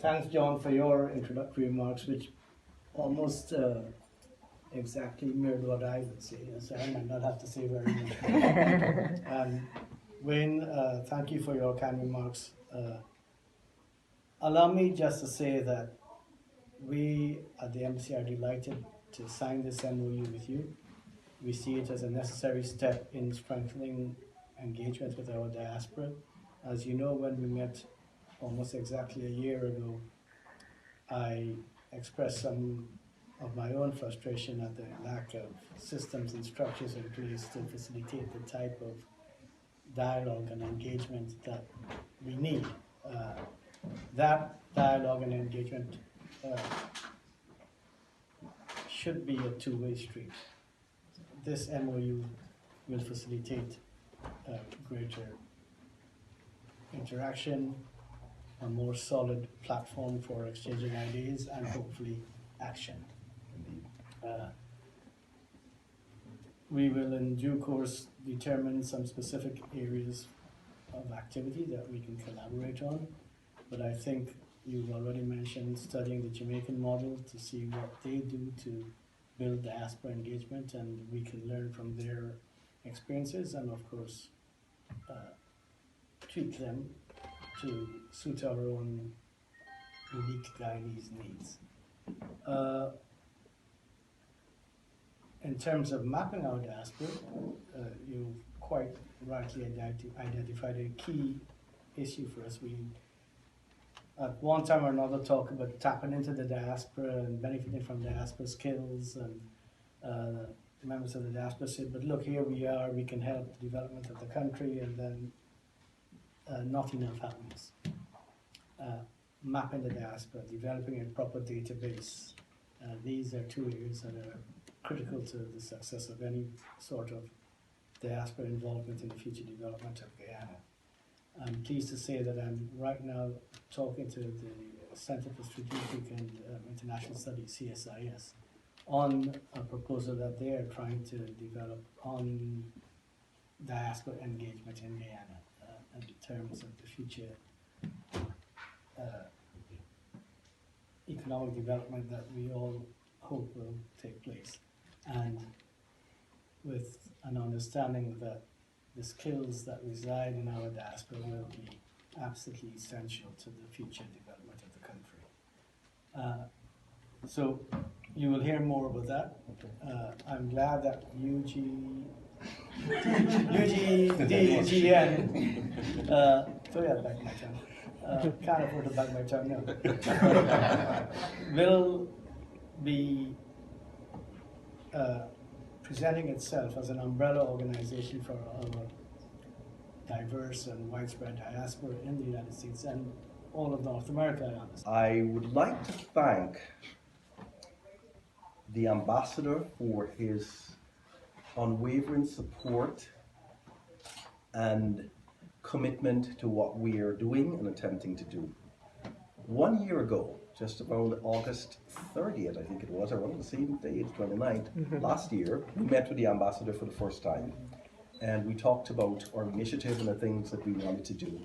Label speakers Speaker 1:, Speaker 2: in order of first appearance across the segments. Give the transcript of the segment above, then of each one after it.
Speaker 1: Thanks, John, for your introductory remarks, which almost exactly mirrored what I would say, so I might not have to say very much more. Wayne, thank you for your kind remarks. Allow me just to say that we at the Embassy are delighted to sign this MoU with you. We see it as a necessary step in strengthening engagement with our diaspora. As you know, when we met almost exactly a year ago, I expressed some of my own frustration at the lack of systems and structures in place to facilitate the type of dialogue and engagement that we need. That dialogue and engagement should be a two-way street. This MoU will facilitate greater interaction, a more solid platform for exchanging ideas, and hopefully action. We will in due course determine some specific areas of activity that we can collaborate on, but I think you've already mentioned studying the Jamaican model to see what they do to build diaspora engagement, and we can learn from their experiences and of course tweak them to suit our own unique Guyanese needs. In terms of mapping our diaspora, you quite rightly identified a key issue for us. We, at one time or another, talk about tapping into the diaspora and benefiting from diaspora skills, and members of the diaspora said, but look, here we are, we can help the development of the country, and then not enough happens. Mapping the diaspora, developing a proper database, these are two areas that are critical to the success of any sort of diaspora involvement in the future development of Guyana. I'm pleased to say that I'm right now talking to the Center for Strategic and International Studies, CSIS, on a proposal that they are trying to develop on diaspora engagement in Guyana in terms of the future economic development that we all hope will take place, and with an understanding that the skills that reside in our diaspora will be absolutely essential to the future development of the country. So you will hear more about that. I'm glad that UGDGN, sorry, I back my tongue. Can't afford to bite my tongue now. Will be presenting itself as an umbrella organization for our diverse and widespread diaspora in the United States and all of North America.
Speaker 2: I would like to thank the ambassador for his unwavering support and commitment to what we are doing and attempting to do. 1 year ago, just around August 30th, I think it was, around the same day, 29th, last year, we met with the ambassador for the first time. And we talked about our initiative and the things that we wanted to do.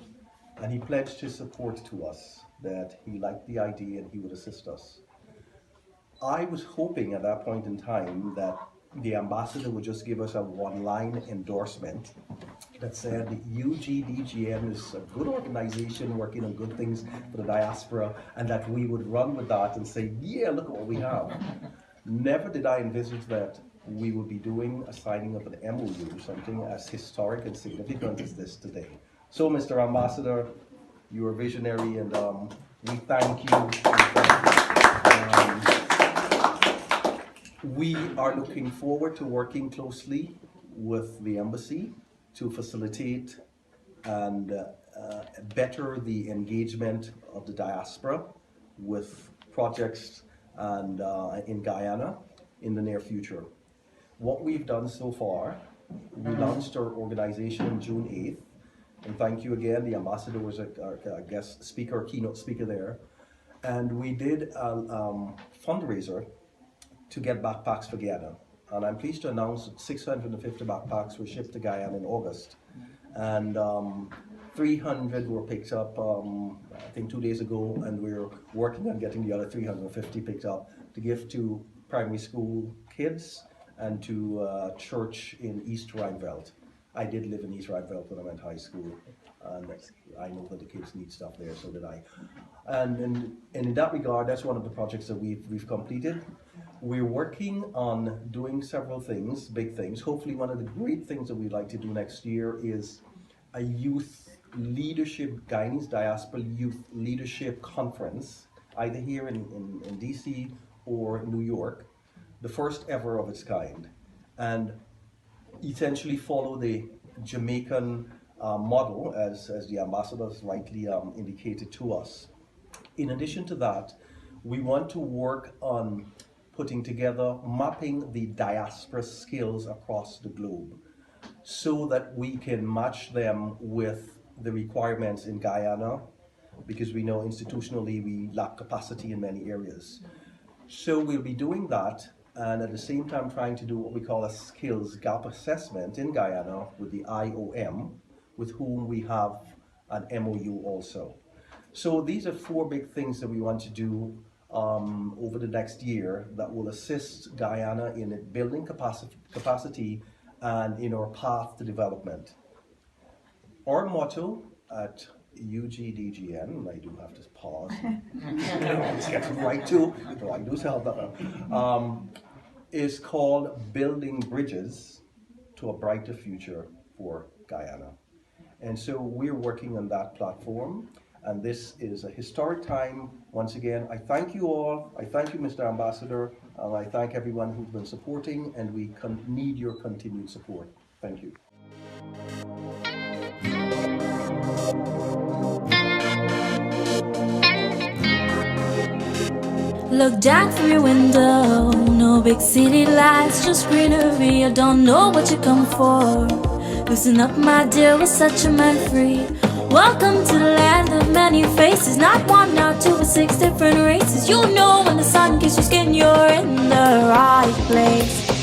Speaker 2: And he pledged his support to us, that he liked the idea and he would assist us. I was hoping at that point in time that the ambassador would just give us a one-line endorsement that said the UGDGN is a good organization working on good things for the diaspora, and that we would run with that and say, yeah, look at what we have. Never did I envisage that we would be doing a signing of an MoU, something as historic and significant as this today. So, Mr. Ambassador, you are visionary, and we thank you. We are looking forward to working closely with the embassy to facilitate and better the engagement of the diaspora with projects and in Guyana in the near future. What we've done so far, we launched our organization on June 8th, and thank you again, the ambassador was a guest speaker, keynote speaker there, and we did a fundraiser to get backpacks for Guyana. And I'm pleased to announce that 650 backpacks were shipped to Guyana in August. And 300 were picked up, I think 2 days ago, and we're working on getting the other 350 picked up to give to primary school kids and to a church in East Rheinfeldt. I did live in East Rheinfeldt when I went to high school, and I know that the kids need stuff there, so did I. And in that regard, that's one of the projects that we've completed. We're working on doing several things, big things. Hopefully one of the great things that we'd like to do next year is a youth leadership, Guyanese Diaspora Youth Leadership Conference, either here in DC or New York, the first ever of its kind, and essentially follow the Jamaican model, as the ambassadors rightly indicated to us. In addition to that, we want to work on putting together, mapping the diaspora skills across the globe so that we can match them with the requirements in Guyana, because we know institutionally we lack capacity in many areas. So we'll be doing that, and at the same time trying to do what we call a skills gap assessment in Guyana with the IOM, with whom we have an MoU also. So these are 4 big things that we want to do over the next year that will assist Guyana in it building capacity and in our path to development. Our motto at UGDGN, and I do have to pause, let's get right to, I do tell that, is called Building Bridges to a Brighter Future for Guyana. And so we're working on that platform, and this is a historic time. Once again, I thank you all, I thank you, Mr. Ambassador, and I thank everyone who's been supporting, and we need your continued support. Thank you.
Speaker 3: Look down from your window, no big city lights, just greenery. I don't know what you come for. Loosen up, my dear, we're such a man free. Welcome to the land of many faces, not 1, not 2, but 6 different races. You know when the sun kisses your skin, you're in the right place.